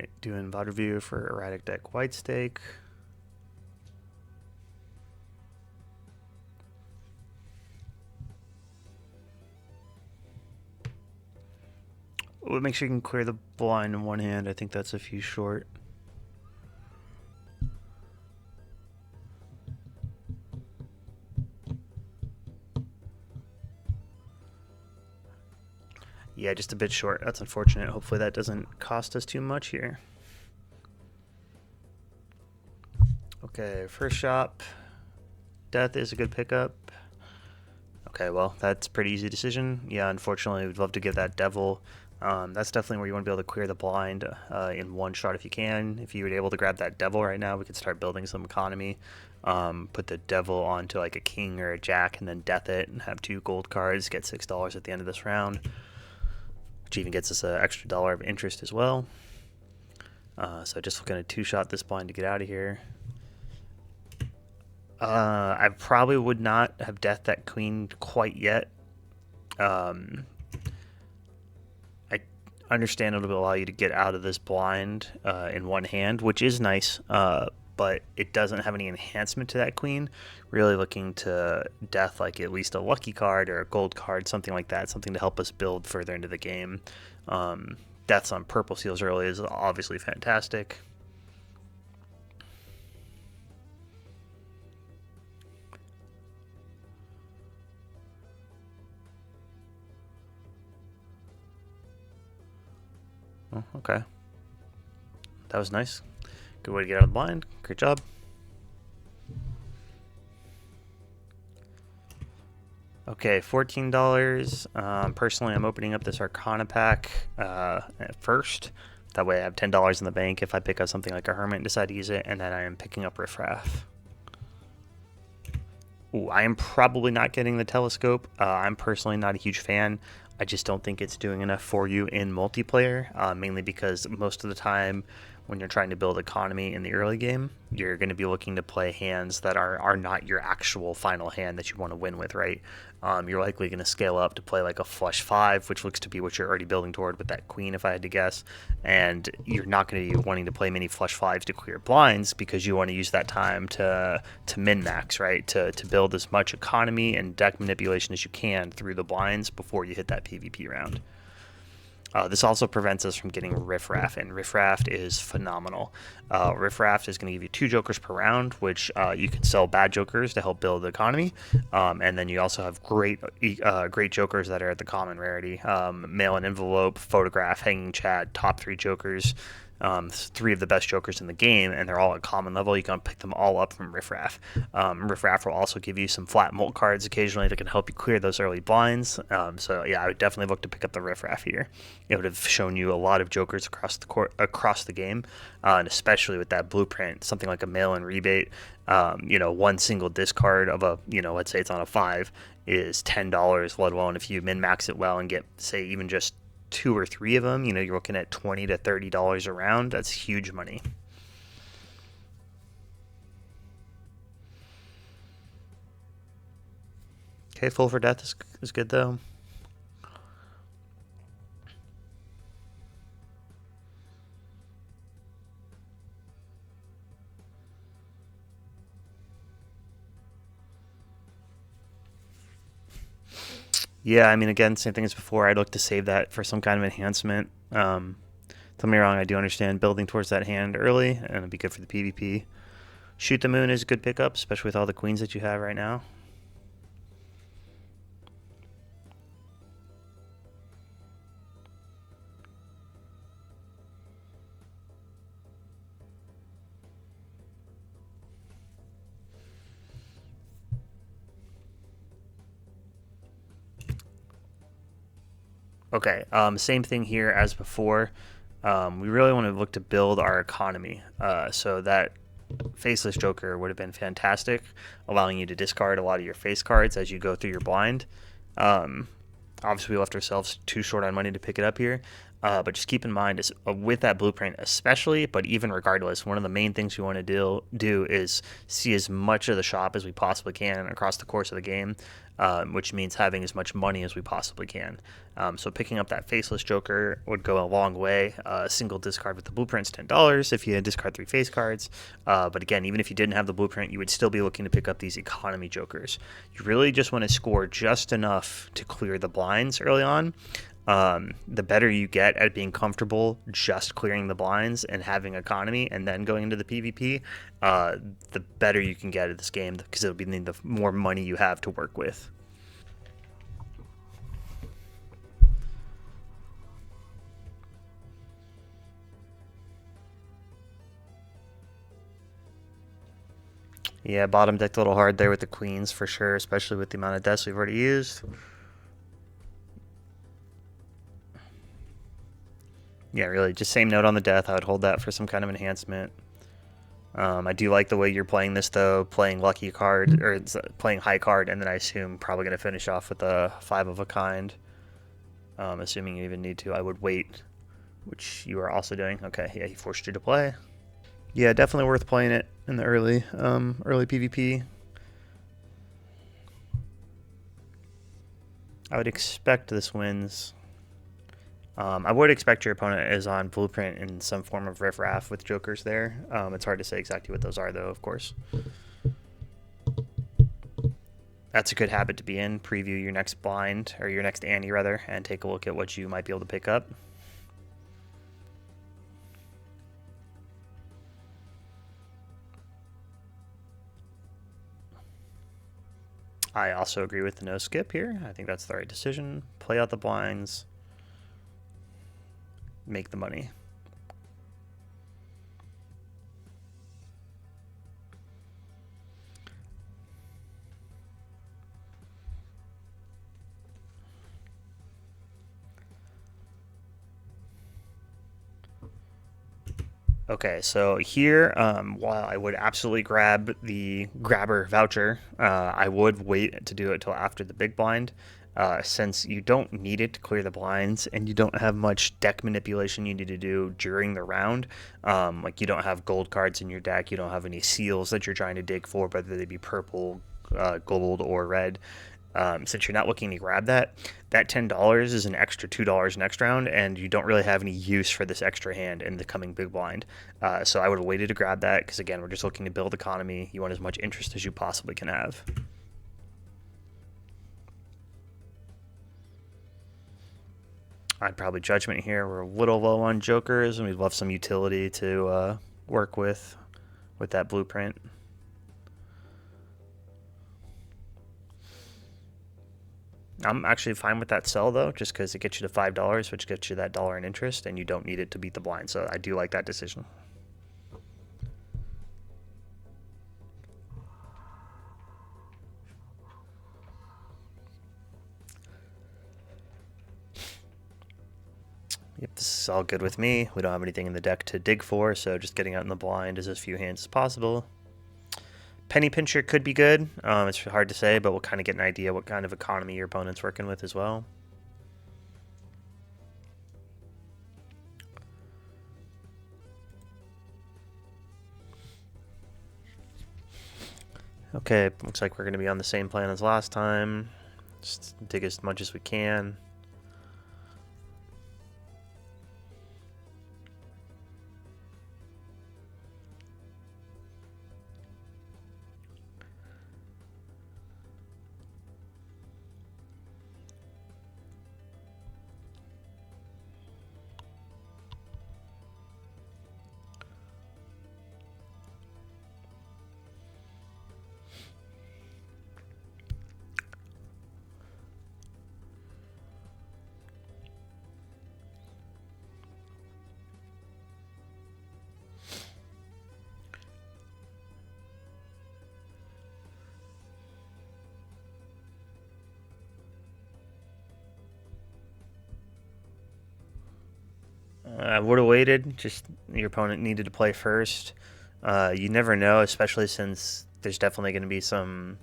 Alright, doing VOD review for erratic deck white stake. Well, make sure you can clear the blind in one hand. I think that's a few short. Yeah, just a bit short. That's unfortunate. Hopefully that doesn't cost us too much here. Okay, first shop. Death is a good pickup. Okay, well, that's a pretty easy decision. Yeah, unfortunately, we'd love to give that devil. That's definitely where you want to be able to clear the blind in one shot if you can. If you were able to grab that devil right now, we could start building some economy. Put the devil onto like a king or a jack and then death it and have 2 gold cards, get $6 at the end of this round, which even gets us an extra $1 of interest as well. So just looking to 2-shot this blind to get out of here. I probably would not have death that queen quite yet. I understand it'll allow you to get out of this blind in one hand, which is nice, but it doesn't have any enhancement to that queen. Really looking to death like at least a lucky card or a gold card, something like that, something to help us build further into the game. Deaths on purple seals early is obviously fantastic. Oh, okay. That was nice. Good way to get out of the blind. Great job. Okay, $14. Personally, I'm opening up this Arcana pack at first. That way I have $10 in the bank if I pick up something like a Hermit and decide to use it, and then I am picking up Riffraff. Ooh, I am probably not getting the telescope. I'm personally not a huge fan. I just don't think it's doing enough for you in multiplayer, mainly because most of the time when you're trying to build economy in the early game, you're going to be looking to play hands that are not your actual final hand that you want to win with, right? You're likely going to scale up to play like a flush 5, which looks to be what you're already building toward with that queen, if I had to guess. And you're not going to be wanting to play many flush 5s to clear blinds because you want to use that time to min-max, right? To build as much economy and deck manipulation as you can through the blinds before you hit that PvP round. This also prevents us from getting Riffraff, and Riffraff is phenomenal. Riffraff is going to give you 2 jokers per round, which you can sell bad jokers to help build the economy, and then you also have great jokers that are at the common rarity. Mail and envelope, photograph, hanging chad, top 3 jokers. 3 of the best jokers in the game, and they're all at common level. You can pick them all up from Riffraff. Riffraff will also give you some flat molt cards occasionally that can help you clear those early blinds. So yeah, I would definitely look to pick up the Riffraff here. It would have shown you a lot of jokers across the game, and especially with that blueprint, something like a mail and rebate. One single discard of a, let's say it's on a 5 is $10, let alone if you min max it well and get, say, even just 2 or 3 of them, you're looking at $20 to $30 a round. That's huge money. Okay, full for death is good though. Yeah, I mean, again, same thing as before. I'd look to save that for some kind of enhancement. Don't get me wrong, I do understand building towards that hand early, and it'd be good for the PvP. Shoot the Moon is a good pickup, especially with all the queens that you have right now. Okay, same thing here as before. We really want to look to build our economy. So that Faceless Joker would have been fantastic, allowing you to discard a lot of your face cards as you go through your blind. Obviously, we left ourselves too short on money to pick it up here. But just keep in mind, is with that blueprint, especially, but even regardless, one of the main things we want to do is see as much of the shop as we possibly can across the course of the game, which means having as much money as we possibly can. So picking up that faceless Joker would go a long way. A single discard with the blueprint's $10 if you discard 3 face cards. But again, even if you didn't have the blueprint, you would still be looking to pick up these economy Jokers. You really just want to score just enough to clear the blinds early on. The better you get at being comfortable just clearing the blinds and having economy and then going into the PvP, the better you can get at this game because it'll be the more money you have to work with. Yeah, bottom decked a little hard there with the queens for sure, especially with the amount of deaths we've already used. Yeah, really, just same note on the death. I would hold that for some kind of enhancement. I do like the way you're playing this, though, playing lucky card, or playing high card, and then I assume probably going to finish off with a 5 of a kind. Assuming you even need to. I would wait, which you are also doing. Okay, yeah, he forced you to play. Yeah, definitely worth playing it in the early PvP. I would expect this wins. I would expect your opponent is on blueprint in some form of riffraff with jokers there. It's hard to say exactly what those are, though, of course. That's a good habit to be in. Preview your next blind, or your next ante, rather, and take a look at what you might be able to pick up. I also agree with the no skip here. I think that's the right decision. Play out the blinds. Make the money. Okay, so here, while I would absolutely grab the grabber voucher, I would wait to do it till after the big blind, since you don't need it to clear the blinds and you don't have much deck manipulation you need to do during the round. Like you don't have gold cards in your deck, you don't have any seals that you're trying to dig for, whether they be purple, gold, or red. Since you're not looking to grab that, that $10 is an extra $2 next round, and you don't really have any use for this extra hand in the coming big blind. So I would have waited to grab that because, again, we're just looking to build economy. You want as much interest as you possibly can have. I'd probably judgment here. We're a little low on jokers, and we'd love some utility to work with that blueprint. I'm actually fine with that sell though, just because it gets you to $5, which gets you that dollar in interest, and you don't need it to beat the blind. So I do like that decision. Yep, this is all good with me. We don't have anything in the deck to dig for, so just getting out in the blind is as few hands as possible. Penny Pincher could be good. It's hard to say, but we'll kind of get an idea what kind of economy your opponent's working with as well. Okay, looks like we're going to be on the same plan as last time. Just dig as much as we can. I would have waited. Just your opponent needed to play first. You never know, especially since there's definitely going to be some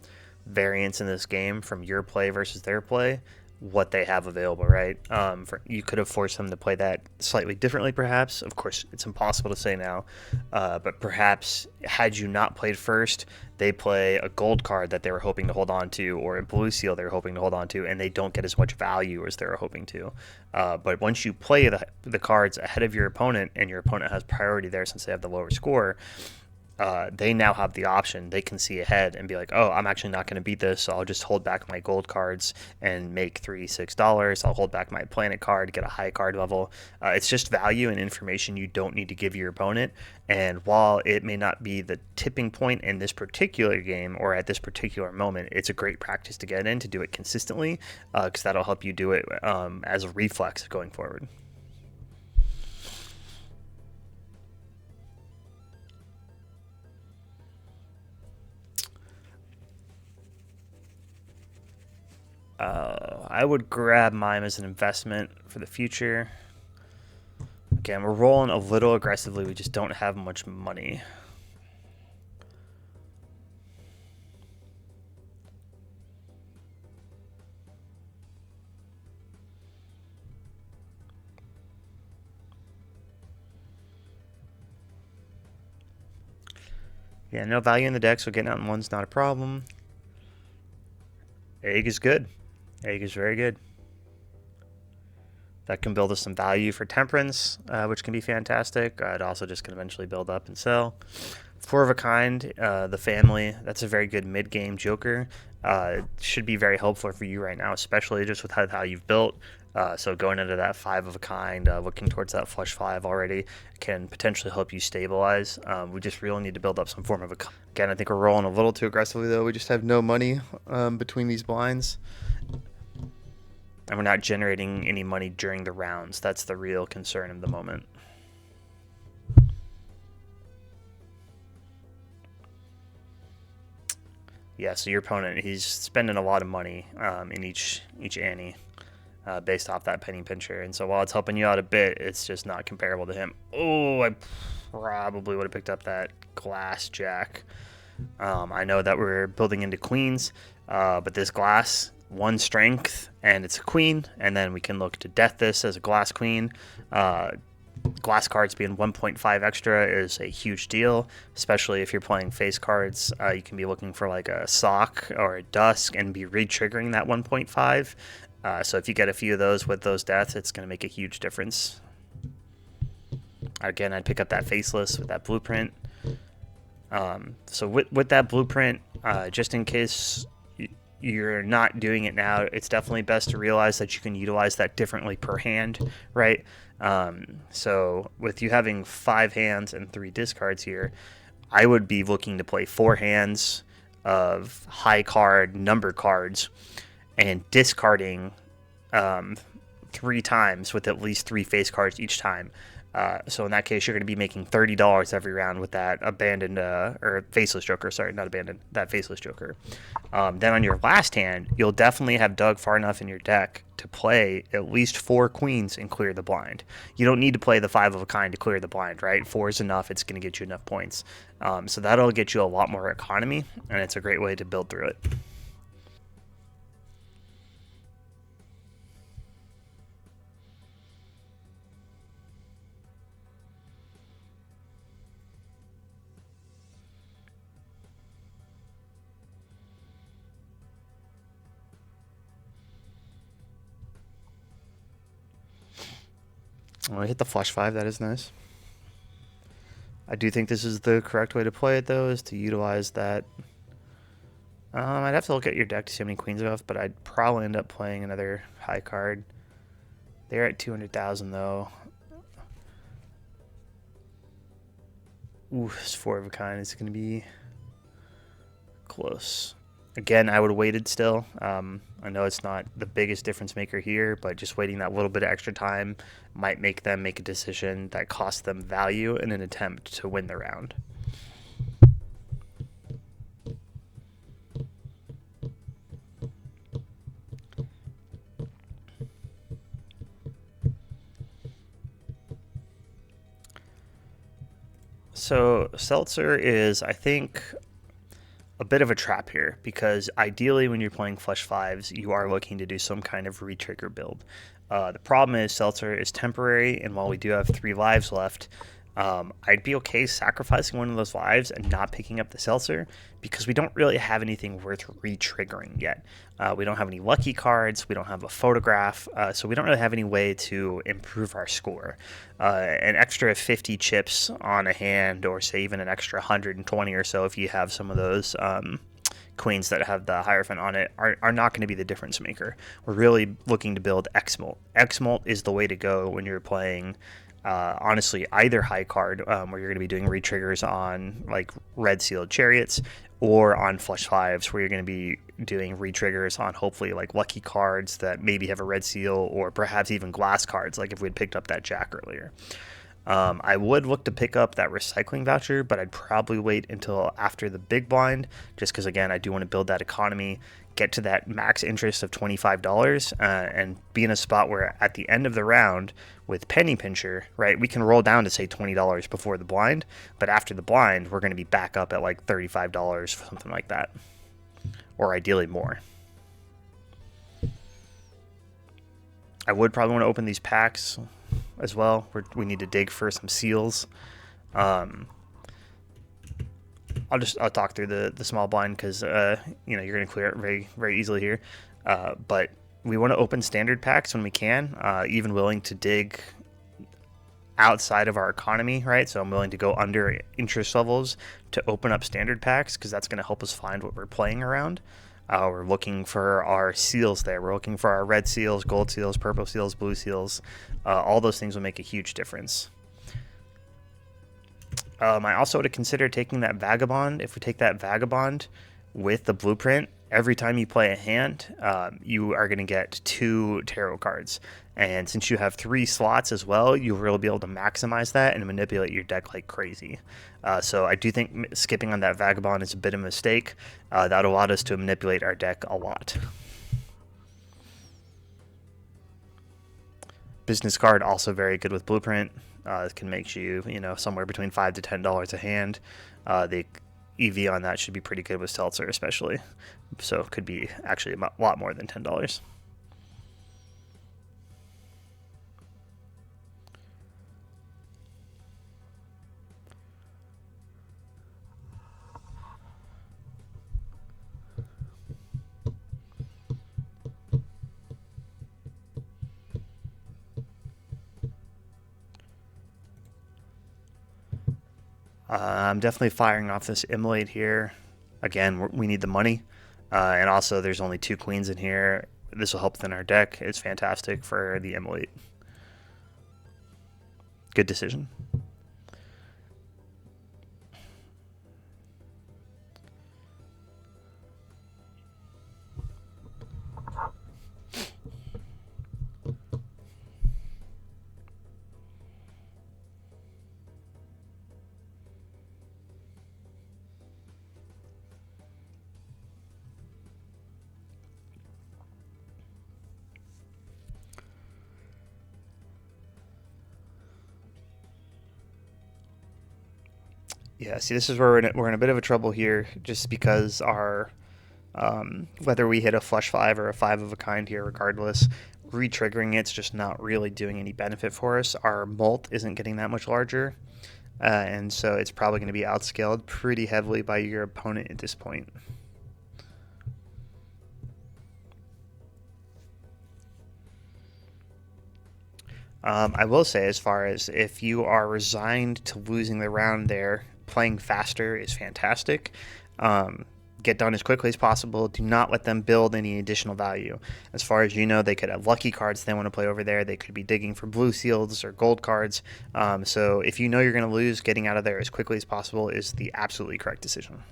variance in this game from your play versus their play. what they have available, right? You could have forced them to play that slightly differently, perhaps. Of course, it's impossible to say now, but perhaps had you not played first, they play a gold card that they were hoping to hold on to, or a blue seal they were hoping to hold on to, and they don't get as much value as they were hoping to. But once you play the cards ahead of your opponent, and your opponent has priority there since they have the lower score, they now have the option. They can see ahead and be like, oh, I'm actually not going to beat this, so I'll just hold back my gold cards and make $6. I'll hold back my planet card, get a high card level. It's just value and information you don't need to give your opponent. And while it may not be the tipping point in this particular game or at this particular moment, it's a great practice to get in, to do it consistently, because that'll help you do it as a reflex going forward. I would grab Mime as an investment for the future. Again, we're rolling a little aggressively. We just don't have much money. Yeah, no value in the deck, so getting out in one's not a problem. Egg is good. Egg is very good. That can build us some value for Temperance, which can be fantastic. It also just can eventually build up and sell. Four of a Kind, the family, that's a very good mid-game joker. Should be very helpful for you right now, especially just with how you've built. So going into that Five of a Kind, looking towards that flush 5 already, can potentially help you stabilize. We just really need to build up some form of a... Again, I think we're rolling a little too aggressively, though. We just have no money between these blinds. And we're not generating any money during the rounds. That's the real concern of the moment. Yeah, so your opponent, he's spending a lot of money in each ante based off that penny pincher. And so while it's helping you out a bit, it's just not comparable to him. Oh, I probably would have picked up that glass jack. I know that we're building into queens, but this glass, 1 strength, and it's a queen, and then we can look to death this as a glass queen. Glass cards being 1.5 extra is a huge deal, especially if you're playing face cards. You can be looking for like a sock or a dusk and be re-triggering that 1.5. So if you get a few of those with those deaths, it's going to make a huge difference. Again, I'd pick up that faceless with that blueprint. So with that blueprint, just in case you're not doing it now, it's definitely best to realize that you can utilize that differently per hand, right? So with you having 5 hands and 3 discards here, I would be looking to play 4 hands of high card number cards and discarding 3 times with at least 3 face cards each time. So in that case, you're going to be making $30 every round with that abandoned or faceless joker. Sorry, not abandoned. That faceless joker. Then on your last hand, you'll definitely have dug far enough in your deck to play at least 4 queens and clear the blind. You don't need to play the 5 of a kind to clear the blind, right? 4 is enough. It's going to get you enough points. So that'll get you a lot more economy, and it's a great way to build through it. I hit the flush 5. That is nice. I do think this is the correct way to play it, though, is to utilize that. I'd have to look at your deck to see how many queens you have, but I'd probably end up playing another high card. They're at 200,000, though. Ooh, this 4 of a kind is going to be close. Again, I would have waited still. I know it's not the biggest difference maker here, but just waiting that little bit of extra time might make them make a decision that costs them value in an attempt to win the round. So Seltzer is, I think, a bit of a trap here, because ideally when you're playing Flush 5s, you are looking to do some kind of re-trigger build. The problem is Seltzer is temporary, and while we do have 3 lives left, I'd be okay sacrificing one of those lives and not picking up the Seltzer, because we don't really have anything worth re-triggering yet. We don't have any lucky cards, we don't have a photograph, so we don't really have any way to improve our score. An extra 50 chips on a hand, or say even an extra 120 or so if you have some of those queens that have the Hierophant on it, are not going to be the difference maker. We're really looking to build X-Molt. X-Molt is the way to go when you're playing honestly either high card, where you're going to be doing re-triggers on like red sealed chariots, or on Flush 5s where you're going to be doing re-triggers on hopefully like lucky cards that maybe have a red seal, or perhaps even glass cards, like if we'd picked up that Jack earlier. I would look to pick up that recycling voucher, but I'd probably wait until after the big blind, just because, again, I do want to build that economy, get to that max interest of $25, and be in a spot where at the end of the round with Penny Pincher, right, we can roll down to, say, $20 before the blind, but after the blind, we're going to be back up at like $35, something like that, or ideally more. I would probably want to open these packs as well. We need to dig for some seals. I'll talk through the small blind, because you're going to clear it very, very easily here. But we want to open standard packs when we can. Even willing to dig outside of our economy, right? So I'm willing to go under interest levels to open up standard packs, because that's going to help us find what we're playing around. We're looking for our seals there. We're looking for our red seals, gold seals, purple seals, blue seals. All those things will make a huge difference. I also would consider taking that Vagabond. If we take that Vagabond with the blueprint, every time you play a hand, you are going to get 2 tarot cards. And since you have 3 slots as well, you'll really be able to maximize that and manipulate your deck like crazy. So I do think skipping on that Vagabond is a bit of a mistake. That allowed us to manipulate our deck a lot. Business card, also very good with blueprint. It can make you, somewhere between $5 to $10 a hand. The EV on that should be pretty good with Seltzer, especially. So it could be actually a lot more than $10. I'm definitely firing off this Immolate here. Again, we need the money. And also, there's only 2 queens in here. This will help thin our deck. It's fantastic for the Immolate. Good decision. Yeah, see, this is where we're in a bit of a trouble here, just because our whether we hit a Flush 5 or a 5 of a kind here, regardless, re-triggering it's just not really doing any benefit for us. Our Molt isn't getting that much larger, and so it's probably going to be outscaled pretty heavily by your opponent at this point. I will say, as far as if you are resigned to losing the round there, playing faster is fantastic. Get done as quickly as possible. Do not let them build any additional value. As far as you know, they could have lucky cards they want to play over there. They could be digging for blue seals or gold cards. So if you know you're going to lose, getting out of there as quickly as possible is the absolutely correct decision.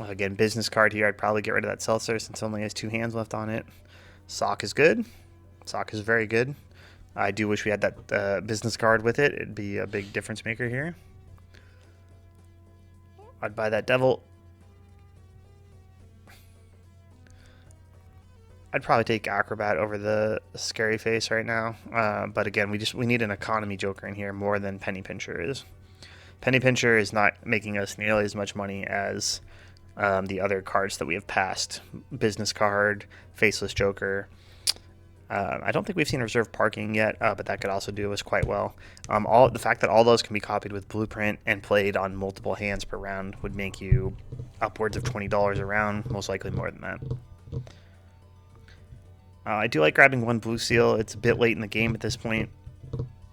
Again, business card here. I'd probably get rid of that Seltzer since it only has 2 hands left on it. Sock is good. Sock is very good. I do wish we had that business card with it. It'd be a big difference maker here. I'd buy that Devil. I'd probably take Acrobat over the Scary Face right now. But again, we need an economy joker in here more than Penny Pincher is. Penny Pincher is not making us nearly as much money as the other cards that we have passed. Business card, Faceless Joker. I don't think we've seen Reserve Parking yet, but that could also do us quite well. The fact that all those can be copied with Blueprint and played on multiple hands per round would make you upwards of $20 a round, most likely more than that. I do like grabbing one blue seal. It's a bit late in the game at this point,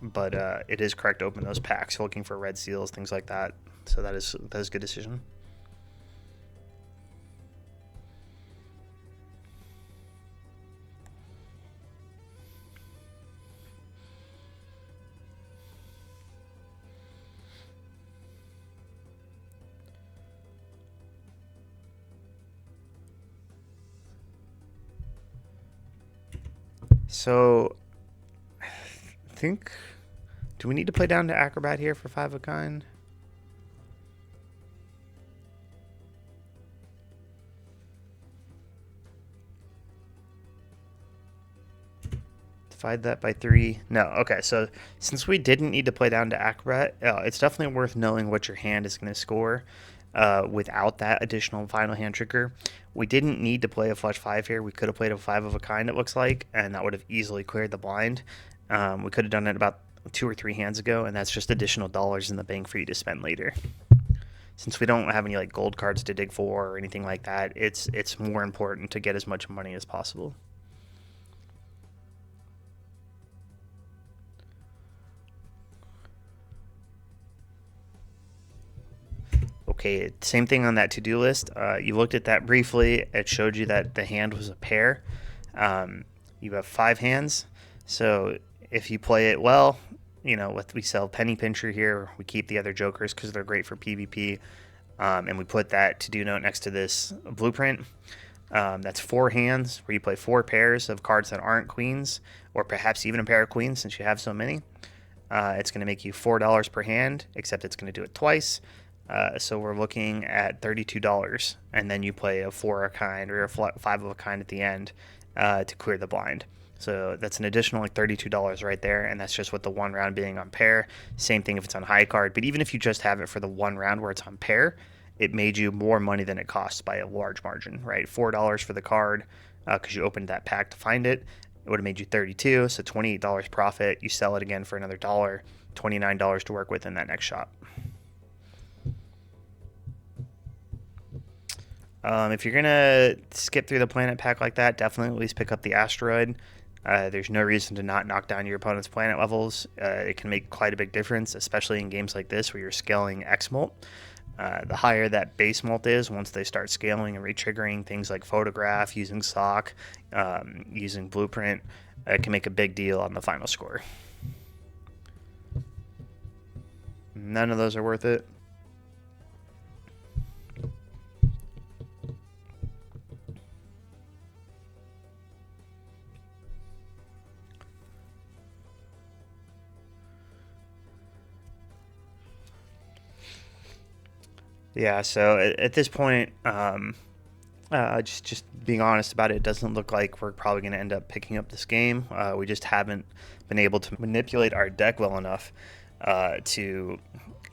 but it is correct to open those packs, looking for red seals, things like that. So that is a good decision. So I think, do we need to play down to Acrobat here for 5 of a kind? Divide that by 3. No, okay, so since we didn't need to play down to Acrobat, it's definitely worth knowing what your hand is going to score without that additional final hand trigger. We didn't need to play a flush 5 here. We could have played a 5 of a kind, it looks like, and that would have easily cleared the blind. We could have done it about 2 or 3 hands ago, and that's just additional dollars in the bank for you to spend later. Since we don't have any like gold cards to dig for or anything like that, it's more important to get as much money as possible. Okay, same thing on that to-do list. You looked at that briefly. It showed you that the hand was a pair. You have 5 hands, so if you play it well, you know, we sell Penny Pincher here. We keep the other jokers because they're great for PvP, and we put that to-do note next to this blueprint. That's 4 hands where you play 4 pairs of cards that aren't queens, or perhaps even a pair of queens since you have so many. It's going to make you $4 per hand, except it's going to do it twice. So we're looking at $32, and then you play a 4 of a kind or a 5 of a kind at the end to clear the blind. So that's an additional like $32 right there, and that's just with the 1 round being on pair. Same thing if it's on high card, but even if you just have it for the 1 round where it's on pair, it made you more money than it costs by a large margin, right? $4 for the card because you opened that pack to find it. It would have made you $32, so $28 profit. You sell it again for another $1, $29 to work with in that next shop. If you're going to skip through the planet pack like that, definitely at least pick up the asteroid. There's no reason to not knock down your opponent's planet levels. It can make quite a big difference, especially in games like this where you're scaling X-Molt. The higher that base mult is, once they start scaling and re-triggering things like Photograph, using Sock, using Blueprint, it can make a big deal on the final score. None of those are worth it. Yeah, so at this point, just being honest about it, it doesn't look like we're probably going to end up picking up this game. We just haven't been able to manipulate our deck well enough to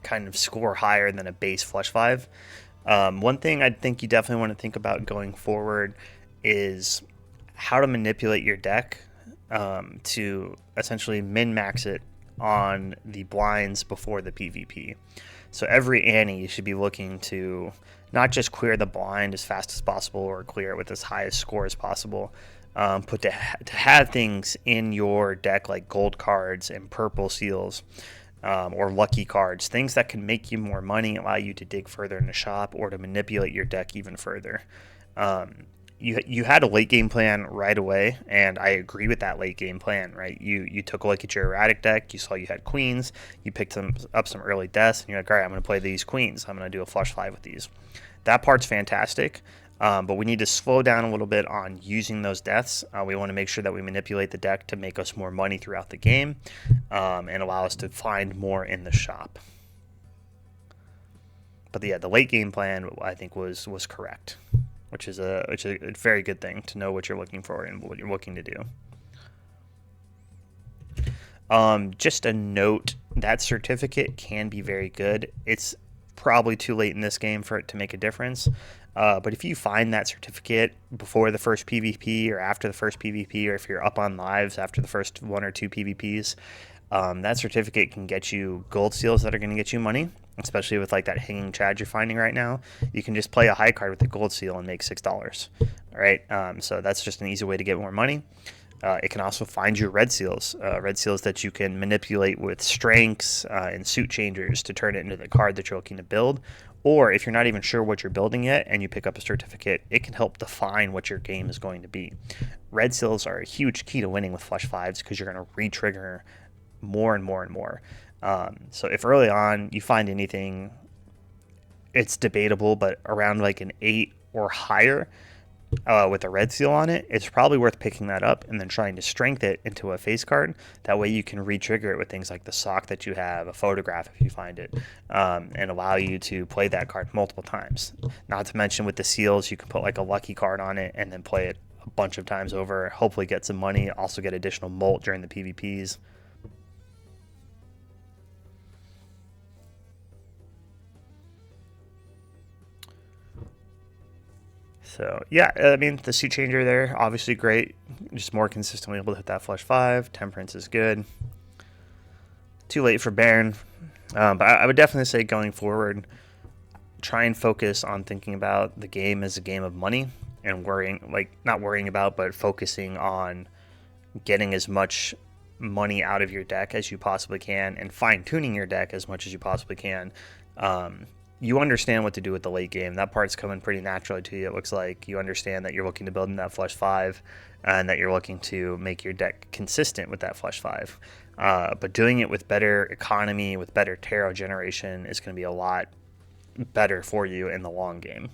kind of score higher than a base flush 5. One thing I think you definitely want to think about going forward is how to manipulate your deck to essentially min-max it on the blinds before the PvP. So every ante you should be looking to not just clear the blind as fast as possible or clear it with as high a score as possible, but to have things in your deck like gold cards and purple seals or lucky cards, things that can make you more money, allow you to dig further in the shop or to manipulate your deck even further. You had a late game plan right away, and I agree with that late game plan, right? You took a look at your erratic deck, you saw you had queens, you picked up some early deaths, and you're like, all right, I'm going to play these queens. I'm going to do a flush 5 with these. That part's fantastic, but we need to slow down a little bit on using those deaths. We want to make sure that we manipulate the deck to make us more money throughout the game and allow us to find more in the shop. But yeah, the late game plan I think was correct, which is a very good thing to know what you're looking for and what you're looking to do. Just a note, that certificate can be very good. It's probably too late in this game for it to make a difference. But if you find that certificate before the first PvP or after the first PvP, or if you're up on lives after the first one or two PvPs, that certificate can get you gold seals that are going to get you money, especially with like that hanging Chad you're finding right now. You can just play a high card with a gold seal and make $6. All right, so that's just an easy way to get more money. It can also find you red seals that you can manipulate with strengths and suit changers to turn it into the card that you're looking to build. Or if you're not even sure what you're building yet and you pick up a certificate, it can help define what your game is going to be. Red seals are a huge key to winning with flush fives because you're going to re-trigger more and more and more. So if early on you find anything, it's debatable, but around like an 8 or higher, with a red seal on it, it's probably worth picking that up and then trying to strengthen it into a face card. That way you can re-trigger it with things like the sock that you have, a photograph if you find it, and allow you to play that card multiple times. Not to mention with the seals, you can put like a lucky card on it and then play it a bunch of times over, hopefully get some money, also get additional molt during the PvPs. So yeah, I mean the suit changer there, obviously great. Just more consistently able to hit that flush 5. Temperance is good. Too late for Baron, but I would definitely say going forward, try and focus on thinking about the game as a game of money and not worrying about, but focusing on getting as much money out of your deck as you possibly can and fine tuning your deck as much as you possibly can. You understand what to do with the late game. That part's coming pretty naturally to you. It looks like you understand that you're looking to build in that flush 5 and that you're looking to make your deck consistent with that flush 5. But doing it with better economy, with better tarot generation is going to be a lot better for you in the long game.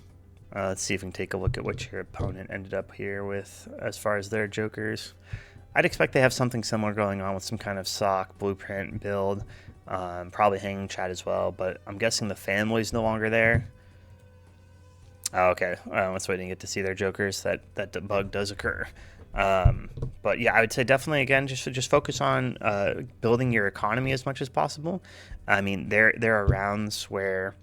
Let's see if we can take a look at what your opponent ended up here with as far as their jokers. I'd expect they have something similar going on with some kind of sock blueprint build. Probably hanging Chad as well, but I'm guessing the family's no longer there. Oh, okay, let's wait and get to see their jokers. That bug does occur. But yeah, I would say definitely again just focus on building your economy as much as possible. I mean, there are rounds where,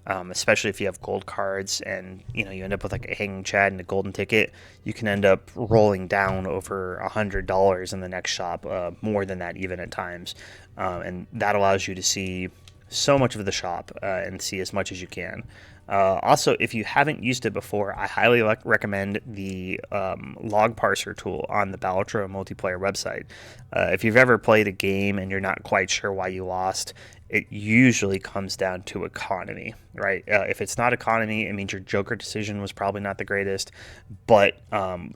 especially if you have gold cards and you end up with like a hanging Chad and a golden ticket, you can end up rolling down over $100 in the next shop, more than that even at times, and that allows you to see so much of the shop and see as much as you can. Also, if you haven't used it before, I highly recommend the log parser tool on the Balatro multiplayer website. If you've ever played a game and you're not quite sure why you lost, it usually comes down to economy, right? If it's not economy, it means your joker decision was probably not the greatest, but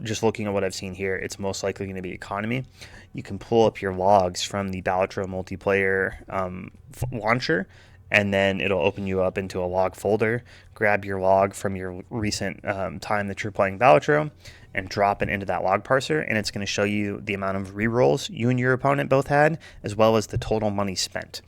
just looking at what I've seen here, it's most likely going to be economy. You can pull up your logs from the Balatro multiplayer launcher, and then it'll open you up into a log folder. Grab your log from your recent time that you're playing Balatro and drop it into that log parser, and it's going to show you the amount of rerolls you and your opponent both had, as well as the total money spent.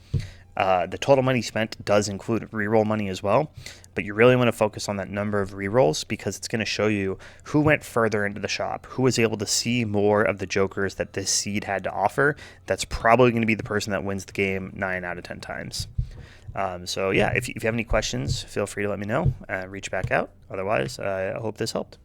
The total money spent does include reroll money as well, but you really want to focus on that number of rerolls because it's going to show you who went further into the shop, who was able to see more of the jokers that this seed had to offer. That's probably going to be the person that wins the game 9 out of 10 times. So yeah, if you have any questions, feel free to let me know. Reach back out. Otherwise, I hope this helped.